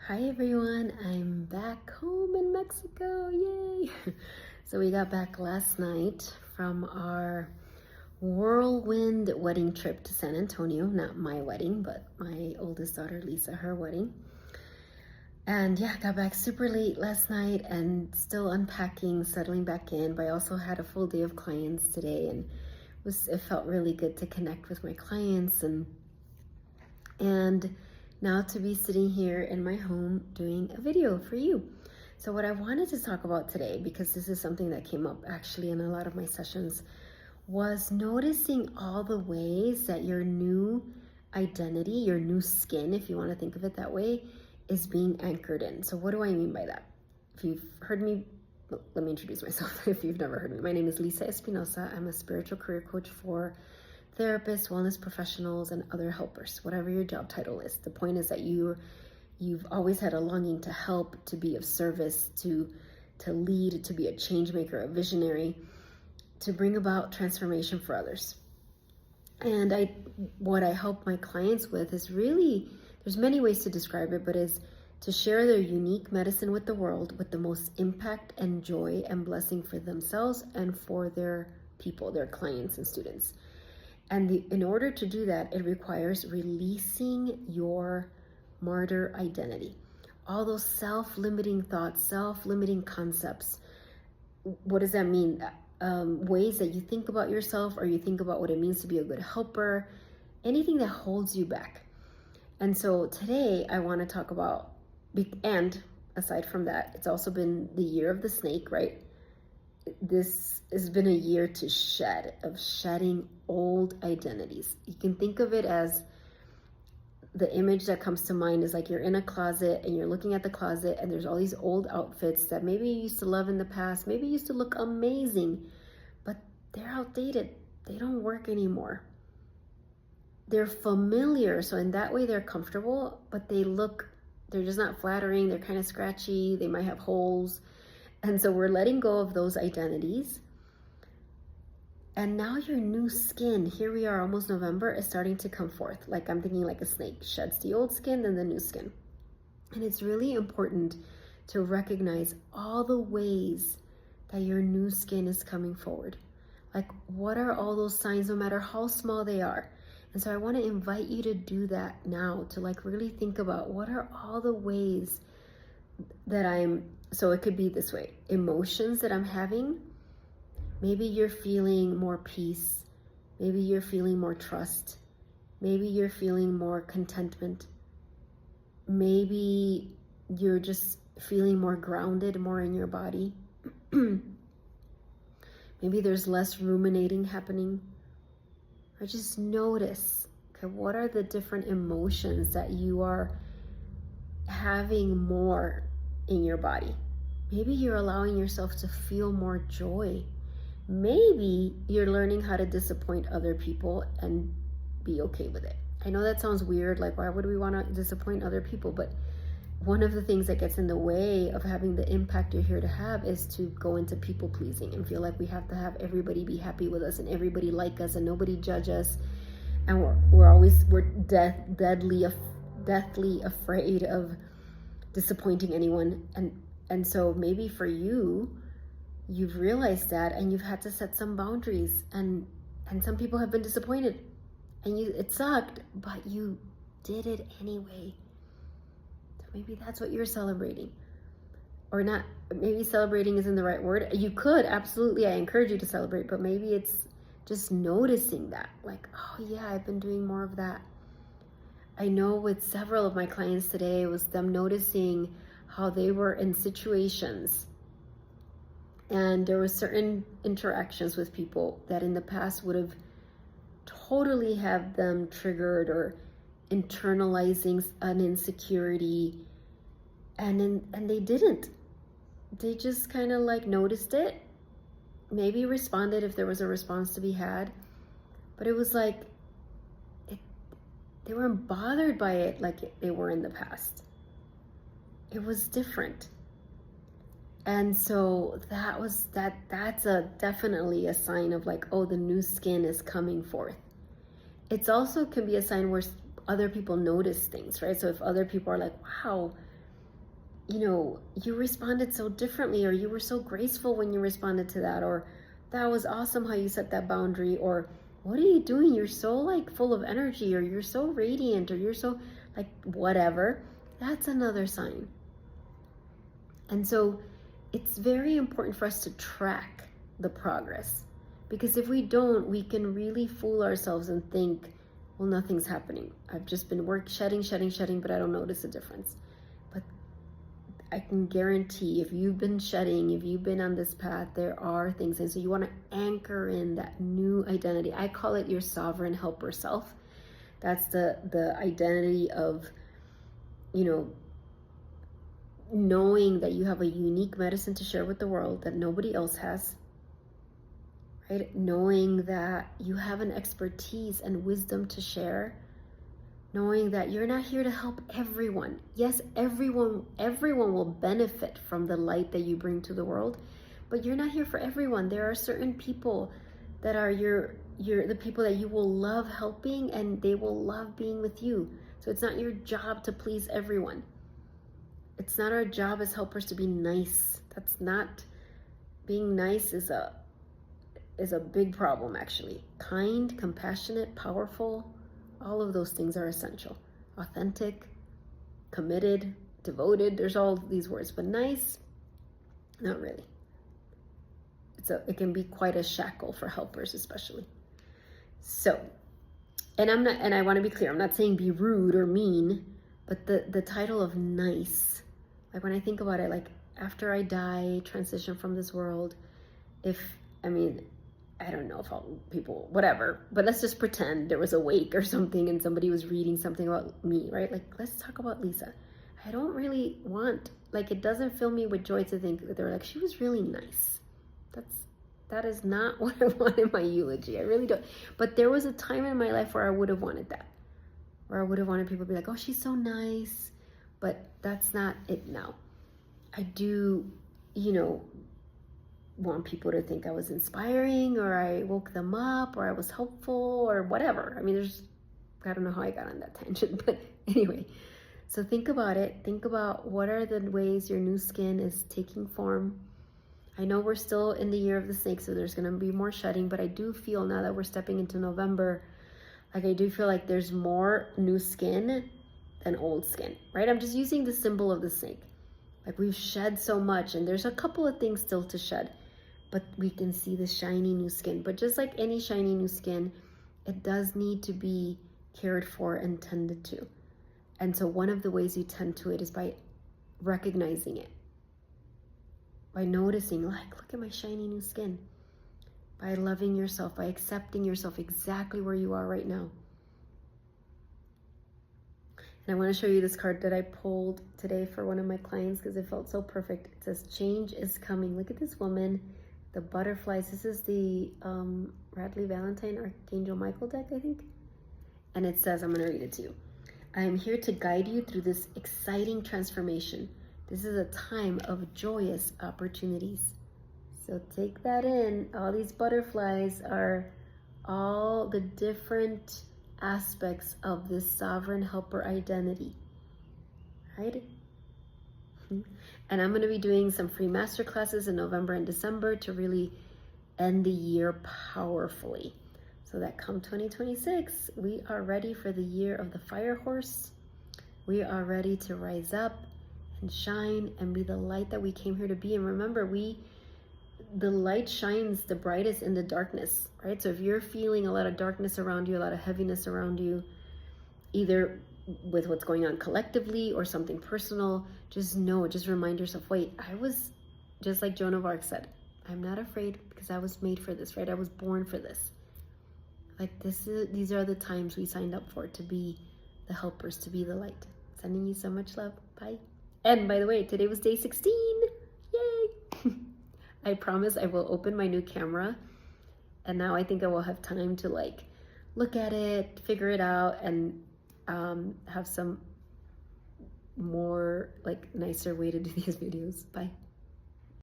Hi everyone, I'm back home in Mexico, yay! So we got back last night from our whirlwind wedding trip to San Antonio. Not my wedding, but my oldest daughter Lisa, her wedding. And yeah, got back super late last night and still unpacking, settling back in, but I also had a full day of clients today and it felt really good to connect with my clients and now to be sitting here in my home doing a video for you. So what I wanted to talk about today, because this is something that came up actually in a lot of my sessions, was noticing all the ways that your new identity, your new skin, if you want to think of it that way, is being anchored in. So what do I mean by that? If you've heard me, let me introduce myself if you've never heard me. My name is Lisa Espinosa. I'm a spiritual career coach for therapists, wellness professionals, and other helpers, whatever your job title is. The point is that you've always had a longing to help, to be of service, to lead, to be a change maker, a visionary, to bring about transformation for others. And what I help my clients with is really, there's many ways to describe it, but is to share their unique medicine with the world with the most impact and joy and blessing for themselves and for their people, their clients and students. And in order to do that, it requires releasing your martyr identity. All those self-limiting thoughts, self-limiting concepts. What does that mean? Ways that you think about yourself, or you think about what it means to be a good helper, anything that holds you back. And so today I want to talk about, and aside from that, it's also been the year of the snake, right? This has been a year to shedding old identities. You can think of it as, the image that comes to mind is like you're in a closet and you're looking at the closet and there's all these old outfits that maybe you used to love in the past, maybe used to look amazing, but they're outdated. They don't work anymore. They're familiar, so in that way they're comfortable, but they're just not flattering. They're kind of scratchy. They might have holes. And so we're letting go of those identities. And now your new skin, here we are almost November, is starting to come forth. Like I'm thinking like a snake sheds the old skin, then the new skin. And it's really important to recognize all the ways that your new skin is coming forward. Like what are all those signs, no matter how small they are? And so I want to invite you to do that now, to like really think about what are all the ways that so it could be this way, emotions that I'm having. Maybe you're feeling more peace. Maybe you're feeling more trust. Maybe you're feeling more contentment. Maybe you're just feeling more grounded, more in your body. Maybe there's less ruminating happening. Or just notice, okay, what are the different emotions that you are having more in your body? Maybe you're allowing yourself to feel more joy. Maybe you're learning how to disappoint other people and be okay with it. I know that sounds weird, like why would we want to disappoint other people? But one of the things that gets in the way of having the impact you're here to have is to go into people pleasing and feel like we have to have everybody be happy with us and everybody like us and nobody judge us. And we're deathly afraid of disappointing anyone. And so maybe for you, you've realized that and you've had to set some boundaries, and some people have been disappointed and it sucked, but you did it anyway. So maybe that's what you're celebrating, or not. Maybe celebrating isn't the right word. You could, absolutely, I encourage you to celebrate, but maybe it's just noticing that, like, oh yeah, I've been doing more of that. I know with several of my clients today, it was them noticing how they were in situations and there were certain interactions with people that in the past would have totally have them triggered or internalizing an insecurity. And they didn't. They just kind of like noticed it, maybe responded if there was a response to be had. But it was like, they weren't bothered by it like they were in the past. It was different. And so that's definitely a sign of like, oh, the new skin is coming forth. It's also can be a sign where other people notice things, right? So if other people are like, wow, you responded so differently, or you were so graceful when you responded to that, or that was awesome how you set that boundary, or what are you doing? You're so like full of energy, or you're so radiant, or you're so like whatever. That's another sign. And so it's very important for us to track the progress, because if we don't, we can really fool ourselves and think, well, nothing's happening. I've just been shedding, but I don't notice a difference. But I can guarantee if you've been shedding, if you've been on this path, there are things. And so you want to anchor in that new identity. I call it your sovereign helper self. That's the identity of, knowing that you have a unique medicine to share with the world that nobody else has, right? Knowing that you have an expertise and wisdom to share, knowing that you're not here to help everyone. Yes, everyone will benefit from the light that you bring to the world, but you're not here for everyone. There are certain people that are the people that you will love helping, and they will love being with you. So it's not your job to please everyone. It's not our job as helpers to be nice. That's not, being nice is a big problem, actually. Kind, compassionate, powerful, all of those things are essential. Authentic, committed, devoted, there's all these words, but nice, not really. It can be quite a shackle for helpers, especially. So, and I want to be clear, I'm not saying be rude or mean, but the title of nice, like when I think about it, like after I die, transition from this world, I don't know if people, whatever, but let's just pretend there was a wake or something and somebody was reading something about me, right? Like, let's talk about Lisa. I don't really want, like, it doesn't fill me with joy to think that they're like, she was really nice. That is not what I want in my eulogy. I really don't. But there was a time in my life where I would have wanted that, where I would have wanted people to be like, oh, she's so nice. But that's not it now. I do, want people to think I was inspiring, or I woke them up, or I was helpful, or whatever. I don't know how I got on that tangent, but anyway. So think about it. Think about what are the ways your new skin is taking form. I know we're still in the year of the snake, so there's going to be more shedding, but I do feel now that we're stepping into November, like I do feel like there's more new skin than old skin, right? I'm just using the symbol of the snake. Like we've shed so much, and there's a couple of things still to shed, but we can see the shiny new skin. But just like any shiny new skin, it does need to be cared for and tended to. And so one of the ways you tend to it is by recognizing it, by noticing, like, look at my shiny new skin, by loving yourself, by accepting yourself exactly where you are right now. And I want to show you this card that I pulled today for one of my clients because it felt so perfect. It says, change is coming. Look at this woman, the butterflies. This is the Radley Valentine Archangel Michael deck, I think. And it says, I'm going to read it to you. I am here to guide you through this exciting transformation. This is a time of joyous opportunities. So take that in. All these butterflies are all the different aspects of this sovereign helper identity, right? And I'm going to be doing some free masterclasses in November and December to really end the year powerfully, so that come 2026, we are ready for the year of the fire horse. We are ready to rise up and shine and be the light that we came here to be. And remember, the light shines the brightest in the darkness, right? So if you're feeling a lot of darkness around you, a lot of heaviness around you, either with what's going on collectively or something personal, just remind yourself, wait, I was, just like Joan of Arc said, I'm not afraid because I was made for this, right? I was born for this. Like these are the times we signed up for, to be the helpers, to be the light. Sending you so much love. Bye. And by the way, today was day 16. Yay! I promise I will open my new camera, and now I think I will have time to like look at it, figure it out, and have some more like nicer way to do these videos. Bye.